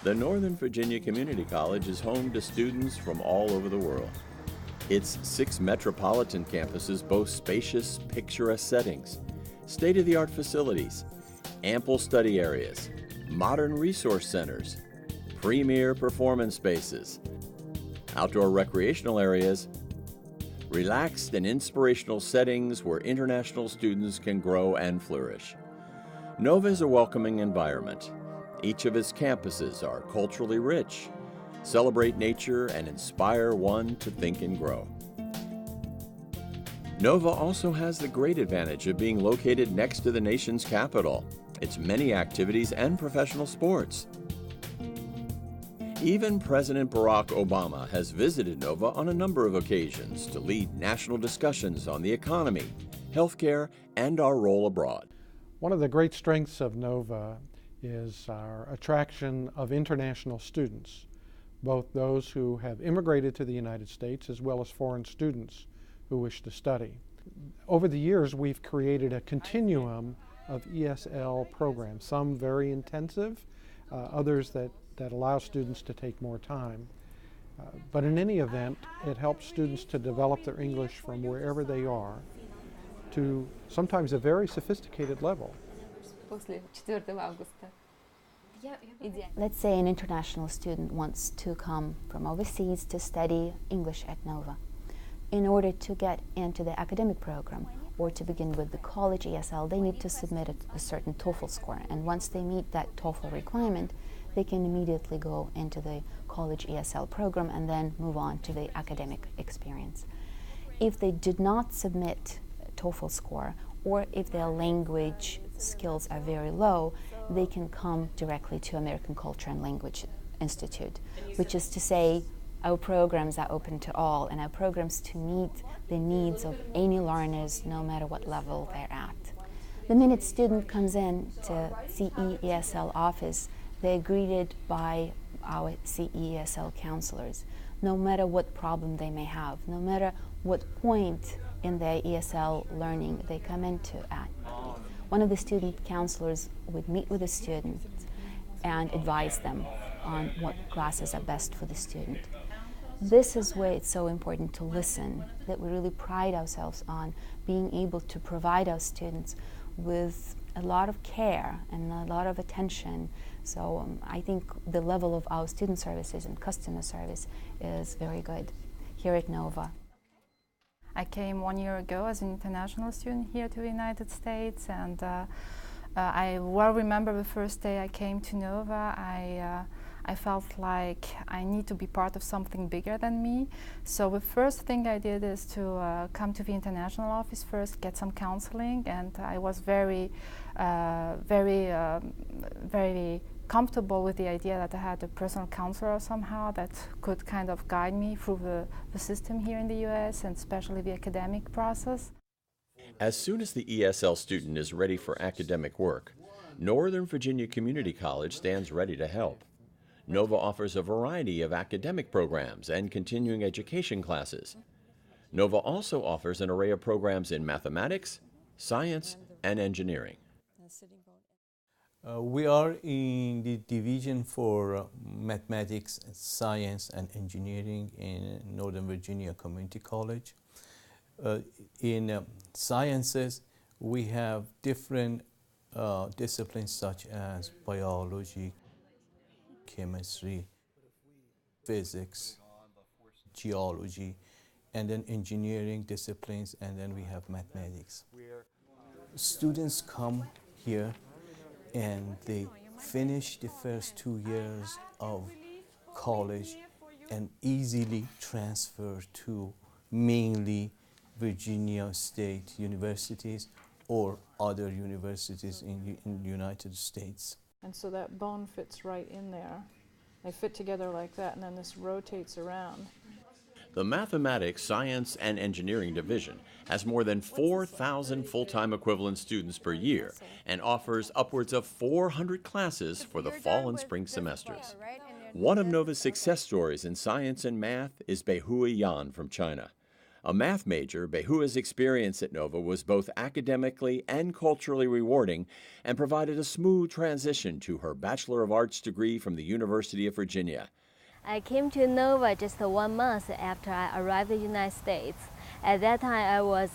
The Northern Virginia Community College is home to students from all over the world. Its 6 metropolitan campuses boast spacious, picturesque settings, state-of-the-art facilities, ample study areas, modern resource centers, premier performance spaces, outdoor recreational areas, relaxed and inspirational settings where international students can grow and flourish. Nova is a welcoming environment. Each of its campuses are culturally rich, celebrate nature, and inspire one to think and grow. Nova also has the great advantage of being located next to the nation's capital, its many activities and professional sports. Even President Barack Obama has visited Nova on a number of occasions to lead national discussions on the economy, healthcare, and our role abroad. One of the great strengths of Nova is our attraction of international students, both those who have immigrated to the United States as well as foreign students who wish to study. Over the years, we've created a continuum of ESL programs, some very intensive, others that allow students to take more time. But in any event, it helps students to develop their English from wherever they are to sometimes a very sophisticated level. Let's say an international student wants to come from overseas to study English at Nova. In order to get into the academic program or to begin with the college ESL, they need to submit a certain TOEFL score. And once they meet that TOEFL requirement, they can immediately go into the college ESL program and then move on to the academic experience. If they did not submit a TOEFL score, or if their language skills are very low, they can come directly to American Culture and Language Institute, which is to say our programs are open to all, and our programs to meet the needs of any learners no matter what level they're at. The minute student comes in to CESL office, they're greeted by our CESL counselors, no matter what problem they may have, no matter what point in their ESL learning they come into at. One of the student counselors would meet with the student and advise them on what classes are best for the student. This is where it's so important to listen, that we really pride ourselves on being able to provide our students with a lot of care and a lot of attention. So I think the level of our student services and customer service is very good here at Nova. I came 1 year ago as an international student here to the United States, and I well remember the first day I came to Nova. I felt like I need to be part of something bigger than me. So the first thing I did is to come to the international office first, get some counseling, and I was very comfortable with the idea that I had a personal counselor somehow that could kind of guide me through the system here in the US, and especially the academic process. As soon as the ESL student is ready for academic work, Northern Virginia Community College stands ready to help. Nova offers a variety of academic programs and continuing education classes. Nova also offers an array of programs in mathematics, science, and engineering. We are in the division for mathematics, science, and engineering in Northern Virginia Community College. In sciences, we have different disciplines such as biology, chemistry, physics, geology, and then engineering disciplines, and then we have mathematics. Students come here and they finish the first 2 years of college and easily transfer to mainly Virginia State universities or other universities in the United States. And so that bone fits right in there. They fit together like that, and then this rotates around. The Mathematics, Science, and Engineering Division has more than 4,000 full-time equivalent students per year and offers upwards of 400 classes for the fall and spring semesters. One of Nova's success stories in science and math is Beihui Yan from China. A math major, Behua's experience at Nova was both academically and culturally rewarding and provided a smooth transition to her Bachelor of Arts degree from the University of Virginia. I came to Nova just 1 month after I arrived in the United States. At that time, I was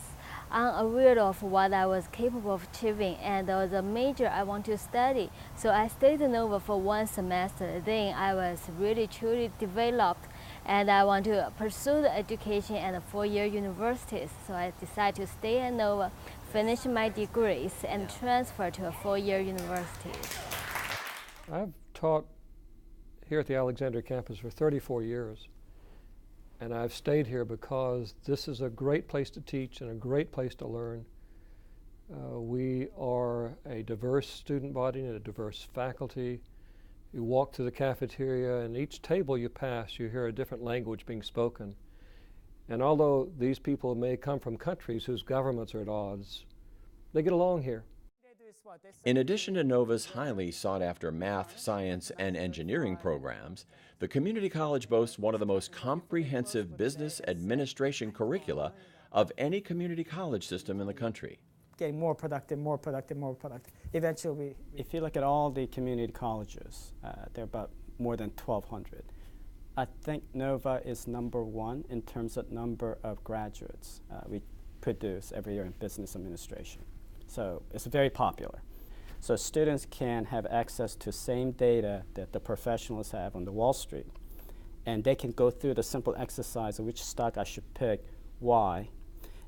unaware of what I was capable of achieving, and there was a major I want to study. So I stayed in Nova for 1 semester. Then I was really truly developed, and I want to pursue the education at a 4-year university. So I decided to stay at Nova, finish my degrees, and transfer to a 4-year university. I've taught here at the Alexandria campus for 34 years. And I've stayed here because this is a great place to teach and a great place to learn. We are a diverse student body and a diverse faculty. You walk through the cafeteria, and each table you pass, you hear a different language being spoken. And although these people may come from countries whose governments are at odds, they get along here. In addition to Nova's highly sought-after math, science, and engineering programs, the community college boasts one of the most comprehensive business administration curricula of any community college system in the country. Getting more productive, more productive, more productive. Eventually, if you look at all the community colleges, there are about more than 1,200. I think Nova is #1 in terms of number of graduates we produce every year in business administration. So it's very popular. So students can have access to same data that the professionals have on the Wall Street. And they can go through the simple exercise of which stock I should pick, why,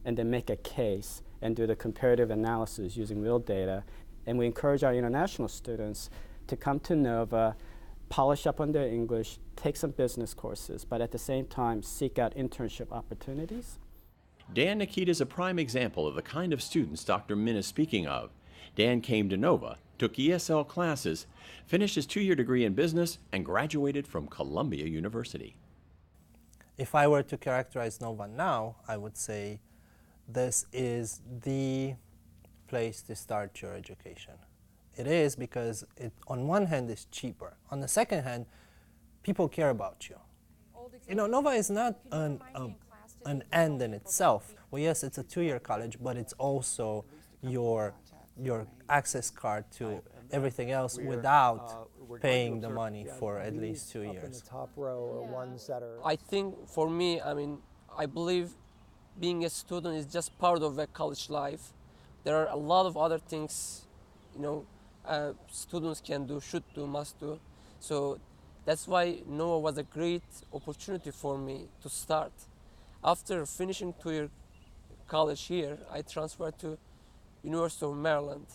and then make a case and do the comparative analysis using real data. And we encourage our international students to come to Nova, polish up on their English, take some business courses, but at the same time seek out internship opportunities. Dan Nikita is a prime example of the kind of students Dr. Min is speaking of. Dan came to Nova, took ESL classes, finished his 2-year degree in business, and graduated from Columbia University. If I were to characterize Nova now, I would say this is the place to start your education. It is because it, on one hand, is cheaper. On the second hand, people care about you. You know, Nova is not an end in itself. Well, yes, it's a 2-year college, but it's also your access card to everything else without paying the money for at least 2 years. In the top row are ones that are... I think for me, I believe being a student is just part of a college life. There are a lot of other things, students can do, should do, must do. So that's why Nova was a great opportunity for me to start. After finishing 2-year college here, I transferred to University of Maryland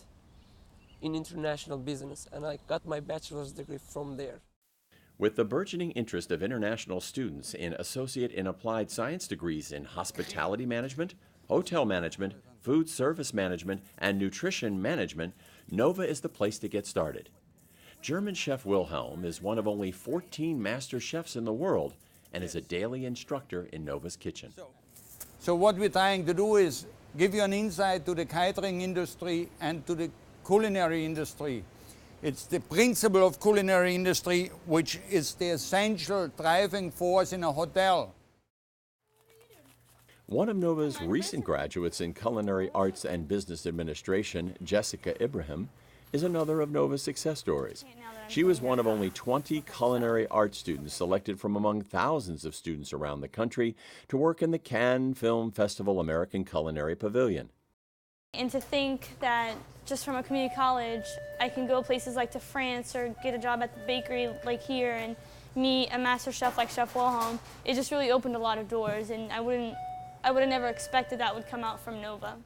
in international business, and I got my bachelor's degree from there. With the burgeoning interest of international students in associate and applied science degrees in hospitality management, hotel management, food service management, and nutrition management, Nova is the place to get started. German chef Wilhelm is one of only 14 master chefs in the world and is a daily instructor in Nova's kitchen. So what we're trying to do is give you an insight to the catering industry and to the culinary industry. It's the principle of culinary industry which is the essential driving force in a hotel. One of Nova's recent graduates in culinary arts and business administration, Jessica Ibrahim, is another of Nova's success stories. She was one of only 20 culinary arts students selected from among thousands of students around the country to work in the Cannes Film Festival American Culinary Pavilion. And to think that just from a community college, I can go places like to France or get a job at the bakery like here and meet a master chef like Chef Wilhelm, it just really opened a lot of doors, and I would have never expected that would come out from Nova.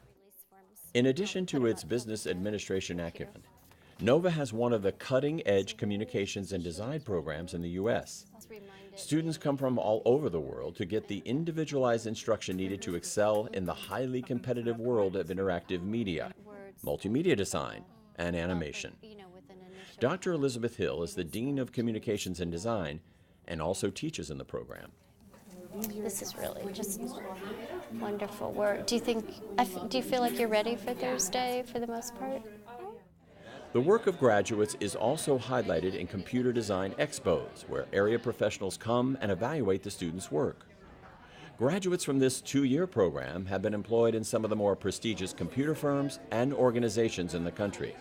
In addition to its business administration acumen, Nova has one of the cutting-edge communications and design programs in the U.S. Students come from all over the world to get the individualized instruction needed to excel in the highly competitive world of interactive media, multimedia design, and animation. Dr. Elizabeth Hill is the Dean of Communications and Design and also teaches in the program. This is really just wonderful work. Do you feel like you're ready for Thursday for the most part? The work of graduates is also highlighted in computer design expos, where area professionals come and evaluate the students' work. Graduates from this 2-year program have been employed in some of the more prestigious computer firms and organizations in the country.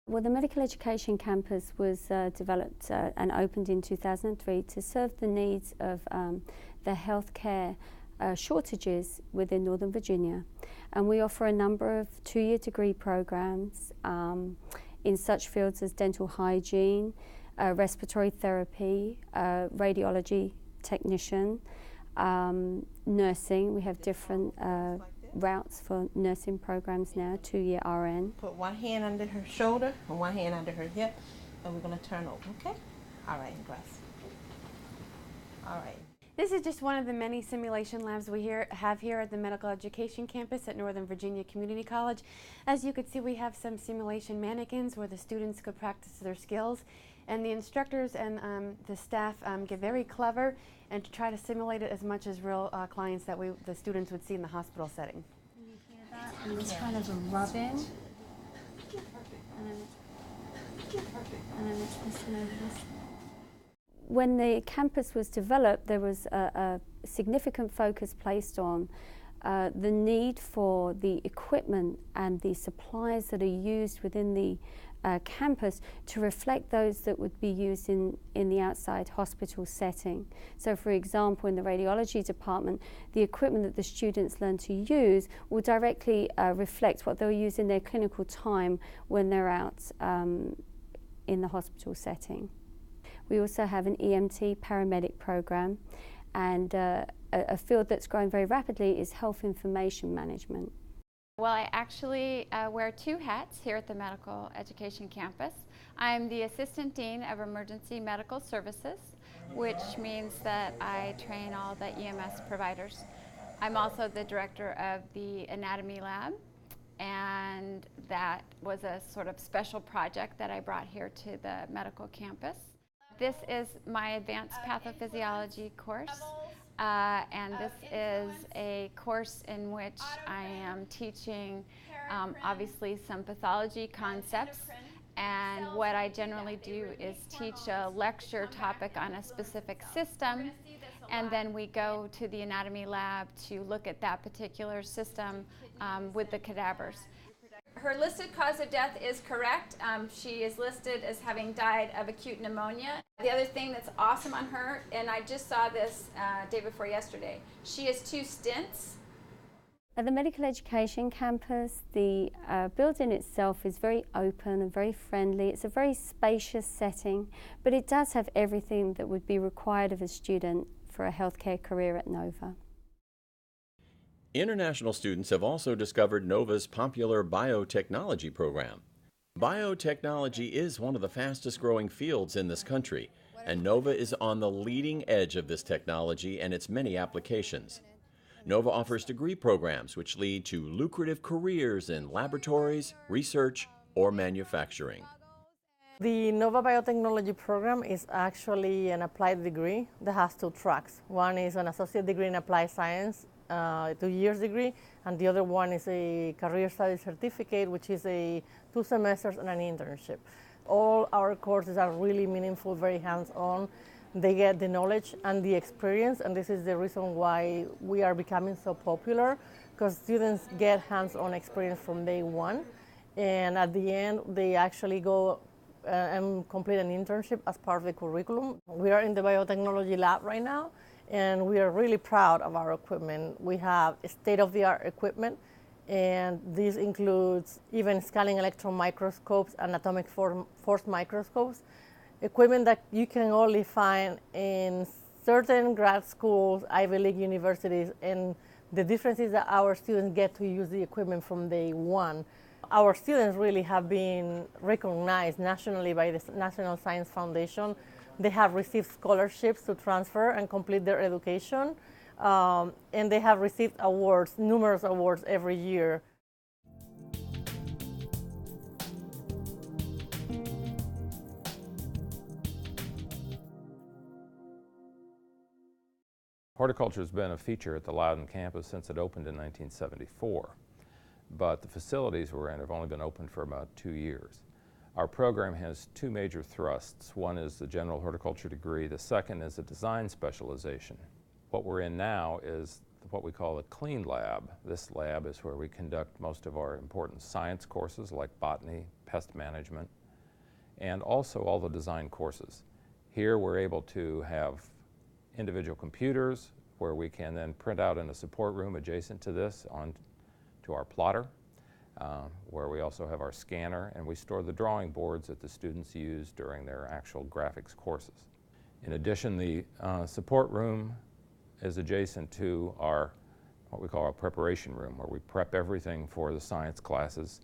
Well, the Medical Education Campus was developed and opened in 2003 to serve the needs of the healthcare shortages within Northern Virginia. And we offer a number of 2-year degree programs in such fields as dental hygiene, respiratory therapy, radiology technician, nursing. We have different routes for nursing programs now, 2-year RN. Put one hand under her shoulder and one hand under her hip, and we're going to turn over, okay? All right, Grace. All right. This is just one of the many simulation labs we have here at the Medical Education Campus at Northern Virginia Community College. As you can see, we have some simulation mannequins where the students could practice their skills, and the instructors and the staff get very clever and to try to simulate it as much as real clients that the students would see in the hospital setting. You hear that? And it's kind of a rubbing. And then it's this and over this. When the campus was developed, there was a significant focus placed on the need for the equipment and the supplies that are used within the campus to reflect those that would be used in the outside hospital setting. So for example, in the radiology department, the equipment that the students learn to use will directly reflect what they'll use in their clinical time when they're out in the hospital setting. We also have an EMT paramedic program, and a field that's growing very rapidly is health information management. Well, I actually wear 2 hats here at the Medical Education Campus. I'm the Assistant Dean of Emergency Medical Services, which means that I train all the EMS providers. I'm also the Director of the Anatomy Lab, and that was a sort of special project that I brought here to the medical campus. This is my advanced pathophysiology course. And this is a course in which I am teaching obviously some pathology concepts, and what I generally do is teach a lecture topic on a specific system, and then we go to the anatomy lab to look at that particular system with the cadavers. Her listed cause of death is correct. She is listed as having died of acute pneumonia. The other thing that's awesome on her, and I just saw this day before yesterday, she has 2 stents. At the Medical Education Campus, the building itself is very open and very friendly. It's a very spacious setting, but it does have everything that would be required of a student for a healthcare career at NOVA. International students have also discovered NOVA's popular biotechnology program. Biotechnology is one of the fastest growing fields in this country, and NOVA is on the leading edge of this technology and its many applications. NOVA offers degree programs which lead to lucrative careers in laboratories, research, or manufacturing. The NOVA Biotechnology program is actually an applied degree that has 2 tracks. One is an associate degree in applied science, 2-year degree, and the other one is a career studies certificate, which is a 2 semesters and an internship. All our courses are really meaningful, very hands-on. They get the knowledge and the experience, and this is the reason why we are becoming so popular, because students get hands-on experience from day one, and at the end they actually go and complete an internship as part of the curriculum. We are in the biotechnology lab right now, and we are really proud of our equipment. We have state-of-the-art equipment, and this includes even scanning electron microscopes and atomic force microscopes, equipment that you can only find in certain grad schools, Ivy League universities, and the difference is that our students get to use the equipment from day one. Our students really have been recognized nationally by the National Science Foundation. They have received scholarships to transfer and complete their education, and they have received awards, numerous awards every year. Horticulture has been a feature at the Loudoun campus since it opened in 1974. but the facilities we're in have only been open for about 2 years. Our program has two major thrusts. One is the general horticulture degree. The second is a design specialization. What we're in now is what we call a clean lab. This lab is where we conduct most of our important science courses like botany, pest management, and also all the design courses. Here we're able to have individual computers where we can then print out in a support room adjacent to this on to our plotter, where we also have our scanner, and we store the drawing boards that the students use during their actual graphics courses. In addition, the support room is adjacent to our, what we call our preparation room, where we prep everything for the science classes.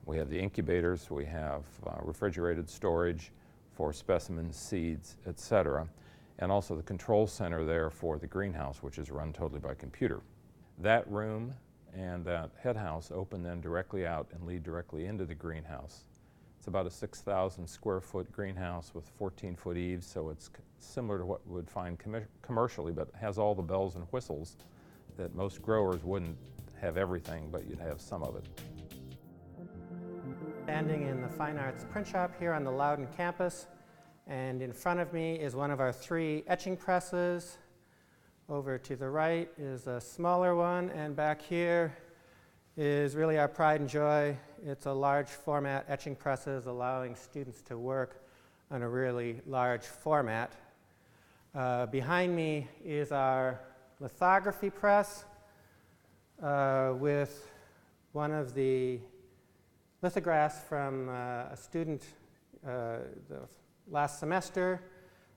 We have the incubators, we have refrigerated storage for specimens, seeds, etc., and also the control center there for the greenhouse, which is run totally by computer. That room and that head house open then directly out and lead directly into the greenhouse. It's about a 6,000 square foot greenhouse with 14-foot eaves, so it's similar to what we would find commercially, but has all the bells and whistles that most growers wouldn't have everything, but you'd have some of it. Standing in the Fine Arts print shop here on the Loudoun campus, and in front of me is one of our 3 etching presses. Over to the right is a smaller one, and back here is really our pride and joy. It's a large format etching presses allowing students to work on a really large format. Behind me is our lithography press with one of the lithographs from a student the last semester.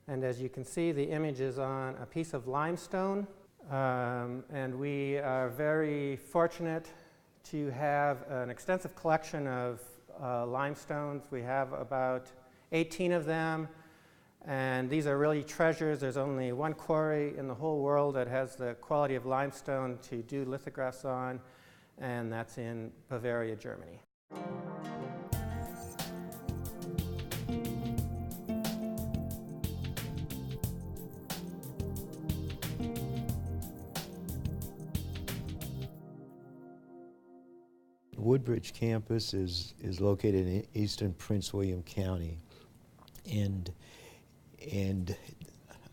And as you can see, the image is on a piece of limestone. And we are very fortunate to have an extensive collection of limestones. We have about 18 of them. And these are really treasures. There's only one quarry in the whole world that has the quality of limestone to do lithographs on, and that's in Bavaria, Germany. Woodbridge campus is located in eastern Prince William County, and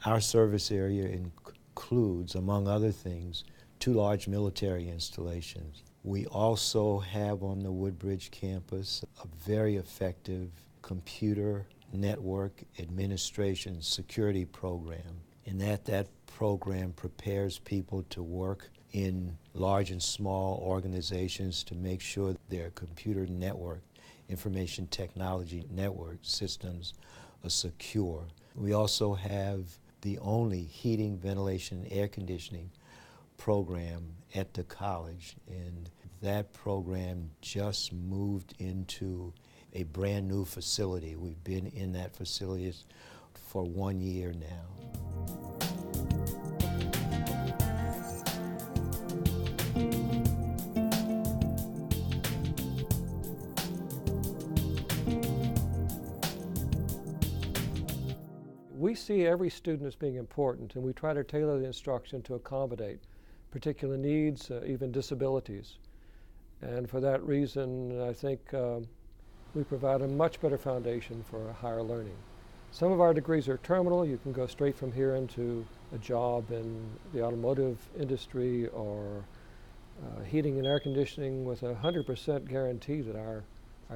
our service area includes, among other things, 2 large military installations. We also have on the Woodbridge campus a very effective computer network administration security program, in that program prepares people to work in large and small organizations to make sure their computer network, information technology network systems are secure. We also have the only heating, ventilation, and air conditioning program at the college, and that program just moved into a brand new facility. We've been in that facility for 1 year now. We see every student as being important, and we try to tailor the instruction to accommodate particular needs, even disabilities. And for that reason, I think we provide a much better foundation for higher learning. Some of our degrees are terminal. You can go straight from here into a job in the automotive industry or heating and air conditioning with 100% guarantee that our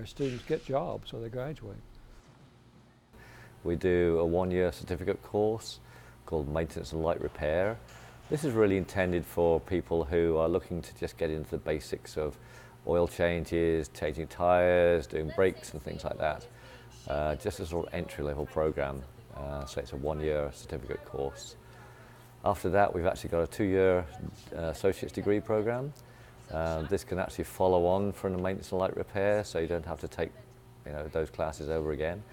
students get jobs when they graduate. We do a 1-year certificate course called Maintenance and Light Repair. This is really intended for people who are looking to just get into the basics of oil changes, changing tires, doing brakes and things like that. Just a sort of entry-level program. So it's a 1-year certificate course. After that, we've actually got a 2-year associate's degree program. This can actually follow on from the maintenance and light repair, so you don't have to take those classes over again.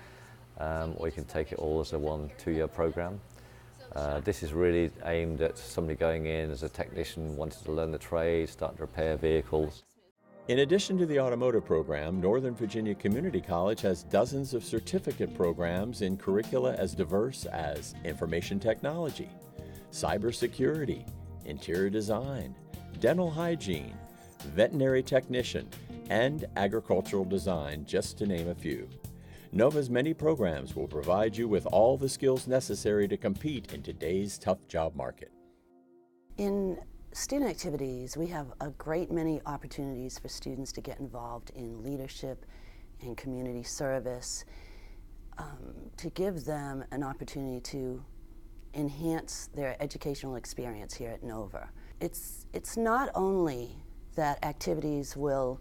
Or you can take it all as a 1-2-year program. This is really aimed at somebody going in as a technician, wanting to learn the trade, start to repair vehicles. In addition to the automotive program, Northern Virginia Community College has dozens of certificate programs in curricula as diverse as information technology, cybersecurity, interior design, dental hygiene, veterinary technician, and agricultural design, just to name a few. Nova's many programs will provide you with all the skills necessary to compete in today's tough job market. In student activities, we have a great many opportunities for students to get involved in leadership and community service, to give them an opportunity to enhance their educational experience here at Nova. It's not only that activities will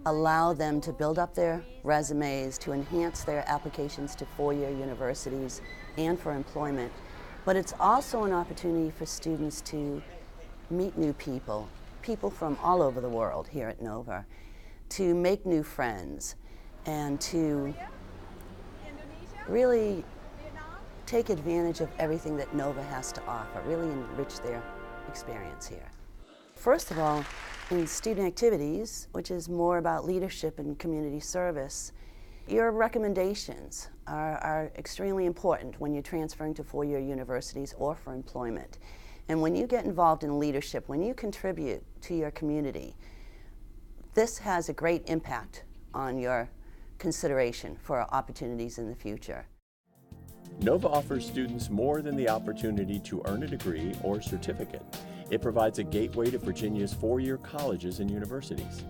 allow them to build up their resumes, to enhance their applications to four-year universities and for employment, but it's also an opportunity for students to meet new people, people from all over the world here at Nova, to make new friends, and to really take advantage of everything that Nova has to offer, really enrich their experience here. First of all, in student activities, which is more about leadership and community service, your recommendations are extremely important when you're transferring to four-year universities or for employment. And when you get involved in leadership, when you contribute to your community, this has a great impact on your consideration for opportunities in the future. Nova offers students more than the opportunity to earn a degree or certificate. It provides a gateway to Virginia's four-year colleges and universities.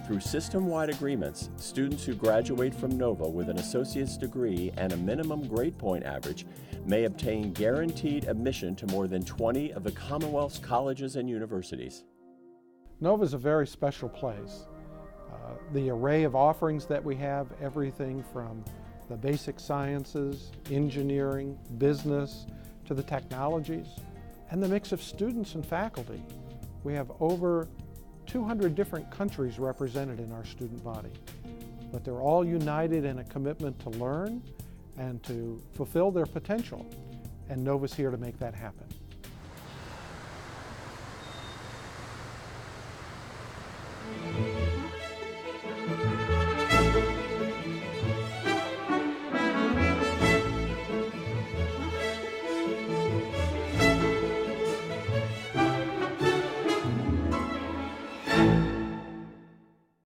Through system-wide agreements, students who graduate from Nova with an associate's degree and a minimum grade point average may obtain guaranteed admission to more than 20 of the Commonwealth's colleges and universities. Nova is a very special place. The array of offerings that we have, everything from the basic sciences, engineering, business, to the technologies, and the mix of students and faculty. We have over 200 different countries represented in our student body, but they're all united in a commitment to learn and to fulfill their potential, and Nova's here to make that happen.